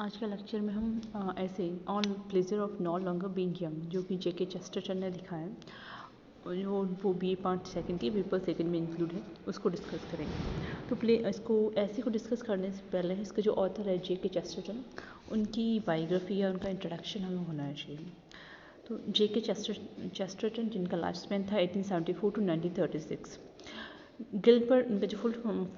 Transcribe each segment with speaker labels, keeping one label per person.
Speaker 1: आज का लेक्चर में हम ऐसे on pleasure of no longer being young जो कि जेके चेस्टरटन ने लिखा है और वो बी पार्ट सेकंड की पेपर सेकंड में इंक्लूड है, उसको डिस्कस करेंगे। तो इसको ऐसे को डिस्कस करने से पहले इसका जो ऑथर है जेके चेस्टरटन, उनकी बायोग्राफी या उनका इंट्रोडक्शन हमें होना चाहिए। तो जेके चेस्टरटन जिनका लाइफ स्पैन था 1874 टू 1936। गिलबर्ट, उनका जो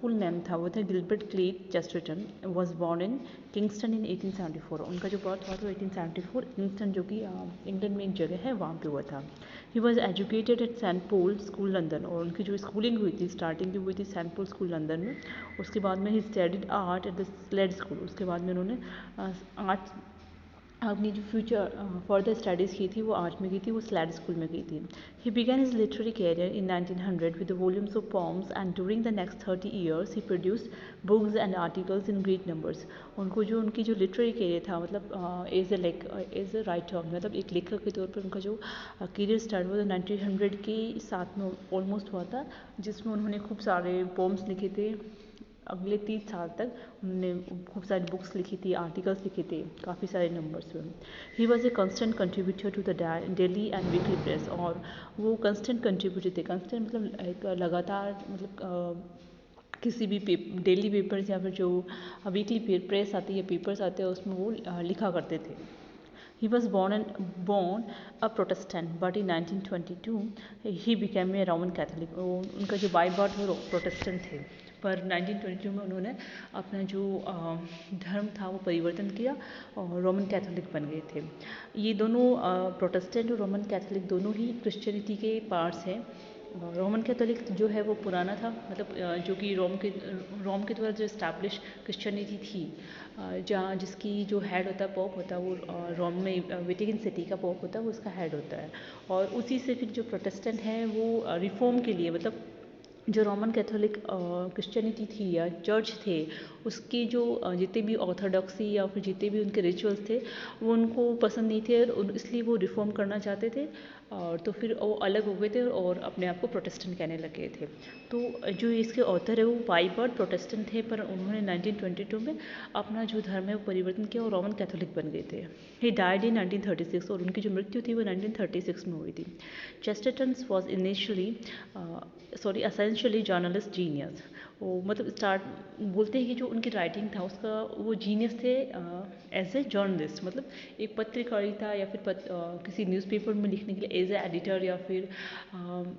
Speaker 1: फुल नेम था वो था Gilbert Clade Chesterton, was born in Kingston in 1874। उनका जो बर्थ हुआ था 1874, किंगस्टन जो कि इंग्लैंड में एक जगह है वहाँ पे हुआ था। He was educated at Saint Paul school London, और उनकी जो स्कूलिंग हुई थी स्टार्टिंग की हुई थी सेंट पॉल स्कूल लंदन में। उसके बाद में he studied art at the Slade school, उसके बाद में उन्होंने आर्ट अपनी जो फ्यूचर फर्दर स्टडीज़ की थी वो आर्ट में की थी, वो स्लैड स्कूल में की थी। He began his literary career in 1900 with volumes of poems and during the next 30 years he produced books and articles in great numbers. उनकी जो लिटरेरी कैरियर था, मतलब एज ए राइटर, मतलब एक लेखक के तौर पर उनका जो कैरियर स्टार्ट हुआ था 1900 के साथ में ऑलमोस्ट हुआ था, जिसमें उन्होंने खूब सारे पोम्स लिखे थे। अगले 30 साल तक उन्होंने खूब सारी बुक्स लिखी थी, आर्टिकल्स लिखे थे, काफ़ी सारे नंबर्स में। He was a constant contributor to the daily and weekly press, और वो कंस्टेंट कंट्रीब्यूटर थे। कंस्टेंट मतलब एक लगातार, मतलब किसी भी डेली पेपर्स या फिर जो वीकली प्रेस आती है, पेपर्स आते हैं, उसमें वो लिखा करते थे। He was born a Protestant, but in 1922 he became a Roman Catholic. उनका जो बाय बर्थ वो प्रोटेस्टेंट थे, पर 1922 में उन्होंने अपना जो धर्म था वो परिवर्तन किया और रोमन कैथोलिक बन गए थे। ये दोनों प्रोटेस्टेंट और रोमन कैथोलिक दोनों ही क्रिश्चियनिटी के पार्ट्स हैं। रोमन कैथोलिक जो है वो पुराना था, मतलब जो कि रोम के द्वारा जो इस्टेब्लिश क्रिश्चियनिटी थी, जहाँ जिसकी जो हेड होता है पॉप होता है, वो रोम में वेटिकन सिटी का पॉप होता है, वो उसका हेड होता है। और उसी से फिर जो प्रोटेस्टेंट है वो रिफॉर्म के लिए, मतलब जो रोमन कैथोलिक क्रिश्चियनिटी थी या चर्च थे, उसकी जो जितने भी ऑर्थोडॉक्सी या फिर जितने भी उनके रिचुअल्स थे वो उनको पसंद नहीं थे, और इसलिए वो रिफॉर्म करना चाहते थे। और तो फिर वो अलग हो गए थे और अपने आप को प्रोटेस्टेंट कहने लगे थे। तो जो इसके ऑथर है वो बाय बर्थ प्रोटेस्टेंट थे, पर उन्होंने 1922 में अपना जो धर्म है वो परिवर्तन किया और रोमन कैथोलिक बन गए थे। ही डाइड इन 1936, और उनकी जो मृत्यु थी वो 1936 में हुई थी। Chesterton was essentially journalist genius. वो मतलब स्टार्ट बोलते हैं कि जो उनकी राइटिंग था उसका वो जीनियस थे एज ए जर्नलिस्ट, मतलब एक पत्रकारिता या फिर किसी न्यूज़पेपर में लिखने के लिए एज ए एडिटर, या फिर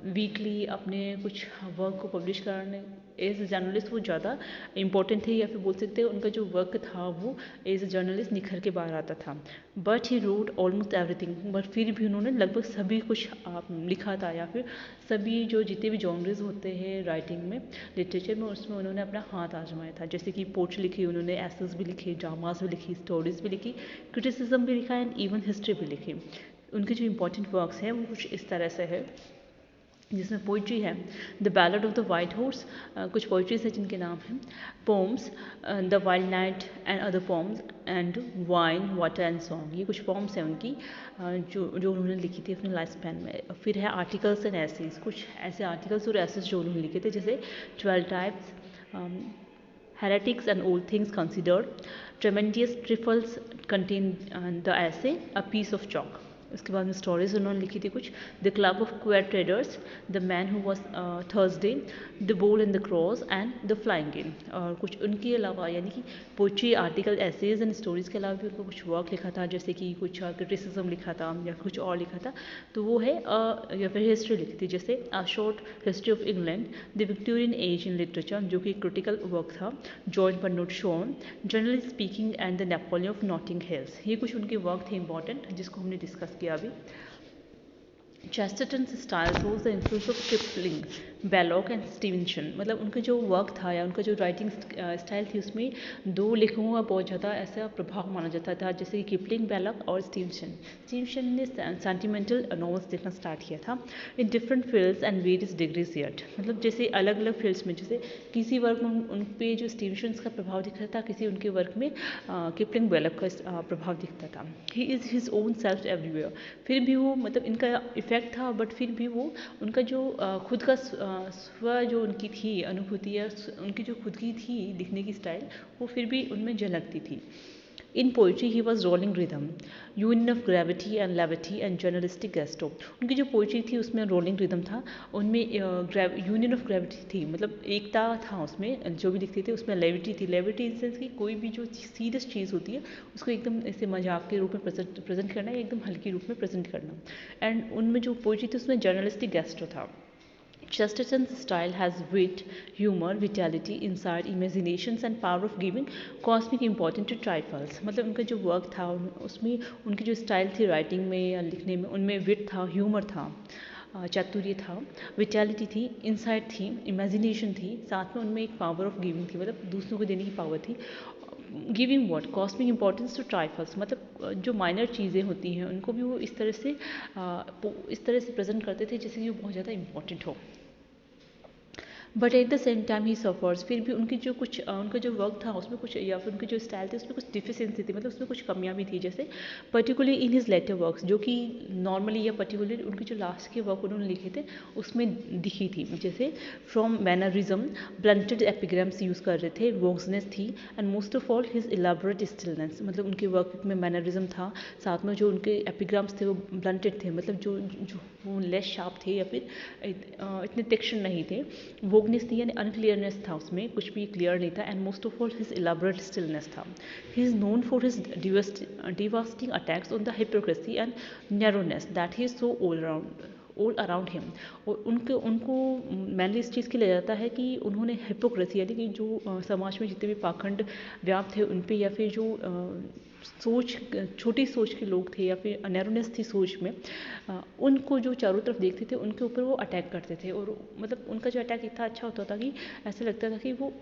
Speaker 1: वीकली अपने कुछ वर्क को पब्लिश करने एज ए जर्नलिस्ट वो ज़्यादा इंपॉर्टेंट थे, या फिर बोल सकते हैं उनका जो वर्क था वो एज ए जर्नलिस्ट निखर के बाहर आता था। But he wrote almost everything, but फिर भी उन्होंने लगभग सभी कुछ लिखा था, या फिर सभी जो जितने भी जॉनर्स होते हैं राइटिंग में, लिटरेचर में, उसमें उन्होंने अपना हाथ आजमाया था। जैसे कि पोएट्री लिखी उन्होंने, एसेस भी लिखे, ड्रामास भी लिखी, स्टोरीज भी लिखी, क्रिटिसिज्म भी लिखा एंड इवन हिस्ट्री भी लिखी। उनके जो इंपॉर्टेंट वर्क्स हैं वो कुछ इस तरह से है, जिसमें पोइट्री है the ballad of the white horse, कुछ पोइट्रीज है जिनके नाम हैं, poems the wild night and other poems and wine water and song, ये कुछ पोम्स हैं उनकी जो उन्होंने लिखी थी अपने लाइफ स्पैन में। फिर है आर्टिकल्स एंड एसेज, कुछ ऐसे आर्टिकल्स और एसेज जो उन्होंने लिखे थे, जैसे 12 types, heretics and all things considered, tremendous trifles contain the essay, a piece of chalk. उसके बाद में स्टोरीज उन्होंने लिखी थी कुछ, the club of queer trades, the man who was Thursday, the ball and the cross and the flying game. और कुछ उनके अलावा यानी कि poetry, article, essays and stories के अलावा भी उनको कुछ वर्क लिखा था, जैसे कि कुछ क्रिटिसिज्म लिखा था या कुछ और लिखा था, तो वो है या फिर हिस्ट्री लिखी थी, जैसे a short history of England, the Victorian age in literature, जो कि क्रिटिकल वर्क था, joint but not shown, generally speaking and the Napoleon of Notting Hills. ये कुछ उनके वर्क थे इंपॉर्टेंट, जिसको हमने डिस्कस किया अभी। Chesterton style shows the influence of Kipling, Belloc and Stevenson. मतलब उनका जो वर्क था या उनका जो राइटिंग स्टाइल थी, उसमें दो लेखकों का बहुत ज़्यादा ऐसा प्रभाव माना जाता था, जैसे कि किपलिंग, बेलॉक और स्टीवेंसन। स्टीवेंसन ने सेंटिमेंटल नॉवेल्स लिखना स्टार्ट किया था in different fields and various degrees yet, मतलब जैसे अलग अलग फील्ड्स में, जैसे किसी वर्क में उन पे जो स्टीवेंसन का प्रभाव दिखता था, किसी उनके वर्क में किपलिंग, बेलॉक का प्रभाव दिखता था। He is his own self everywhere, फिर भी वो मतलब इनका इफेक्ट था, बट फिर भी वो उनका जो खुद का स्व जो उनकी थी अनुभूति या उनकी जो खुद की थी लिखने की स्टाइल, वो फिर भी उनमें झलकती थी। In poetry, he was rolling rhythm, union of gravity and levity and journalistic gusto. उनकी जो पोइट्री थी उसमें रोलिंग रिदम था, उनमें यूनियन ऑफ ग्रेविटी थी, मतलब एकता था उसमें, जो भी लिखते थे उसमें लेविटी थी। लेविटी इन सेंस की कोई भी जो सीरियस चीज़ होती है उसको एकदम ऐसे मजाक के रूप में प्रेजेंट करना या एकदम हल्के रूप में प्रेजेंट करना। एंड उनमें जो पोइट्री थी उसमें जर्नलिस्टिक गेस्टो था। Chesterton's style has wit, humor, vitality, insight, imaginations and power of giving cosmic importance to trifles। मतलब उनका जो वर्क था उसमें उनकी जो स्टाइल थी राइटिंग में या लिखने में, उनमें विट था, ह्यूमर था, चातुर्य था, विटैलिटी थी, इंसाइट थी, इमेजिनेशन थी, साथ में उनमें एक पावर ऑफ गिविंग थी, मतलब दूसरों को देने की पावर थी। Giving what cosmic importance to trifles, मतलब जो माइनर चीज़ें होती हैं उनको भी वो इस तरह से प्रेजेंट करते थे जैसे कि वो बहुत ज़्यादा इंपॉर्टेंट हो। But at the same time he suffers, फिर भी उनकी जो कुछ उनका जो वर्क था उसमें कुछ, या फिर उनकी जो स्टाइल थी उसमें कुछ डिफिशेंसी थी, मतलब उसमें कुछ कमियां भी थी। जैसे particularly in his later works, जो कि नॉर्मली या पर्टिकुलरली उनके जो लास्ट के वर्क उन्होंने लिखे थे उसमें दिखी थी। जैसे फ्रॉम मैनरिज्म ब्लंटेड एपिग्राम्स यूज़ कर रहे थे, वॉक्सनेस थी, and most of all his elaborate stillness, मतलब उनके वर्क में मैनरिज्म था, साथ में जो उनके एपिग्राम्स थे वो ब्लंटेड थे, मतलब जो वो लेस शार्प थे या फिर इतने टेक्सचर नहीं थे। वोगनेस थी यानी अनक्लियरनेस था, उसमें कुछ भी क्लियर नहीं था, and most of all his elaborate stillness था। He is known for his devastating attacks on the hypocrisy and narrowness that he is so all around him. और उनको मैनली इस चीज़ के लिए जाता है कि उन्होंने हिपोक्रेसी यानी कि जो समाज में जितने भी पाखंड व्याप्त थे उन पे, या फिर जो छोटी सोच के लोग थे या फिर नैरोनेस थी सोच में, उनको जो चारों तरफ देखते थे उनके ऊपर वो अटैक करते थे। और मतलब उनका जो अटैक इतना अच्छा होता था कि ऐसा लगता था कि वो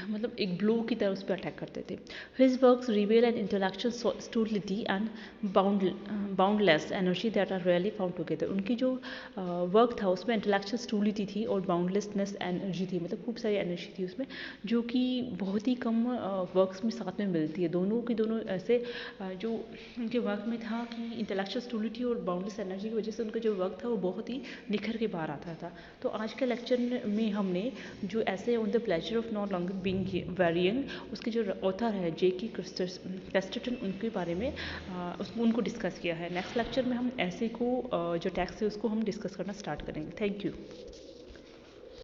Speaker 1: मतलब एक ब्लो की तरह उस पर अटैक करते थे। His works reveal an intellectual stolidity and boundless energy that are really found together. उनकी जो वर्क था उसमें इंटेलेक्चुअल स्टूडिलिटी थी और बाउंडलेसनेस एनर्जी थी, मतलब खूब सारी एनर्जी थी उसमें, जो कि बहुत ही कम वर्क्स में साथ में मिलती है। दोनों की दोनों ऐसे जो उनके वर्क में था कि इंटेलेक्चुअल स्टूडिलिटी और बाउंडलेस एनर्जी की वजह से उनका जो वर्क था वो बहुत ही निखर के बाहर आता था। तो आज के लेक्चर में हमने जो ऐसे on the pleasure of not longer being very young, उसके जो ऑथर है जेके चेस्टरटन, उनके बारे में उनको डिस्कस किया है। नेक्स्ट लेक्चर में हम ऐसे को जो टेक्स्ट है उसको हम डिस्कस करना स्टार्ट करेंगे। Thank you.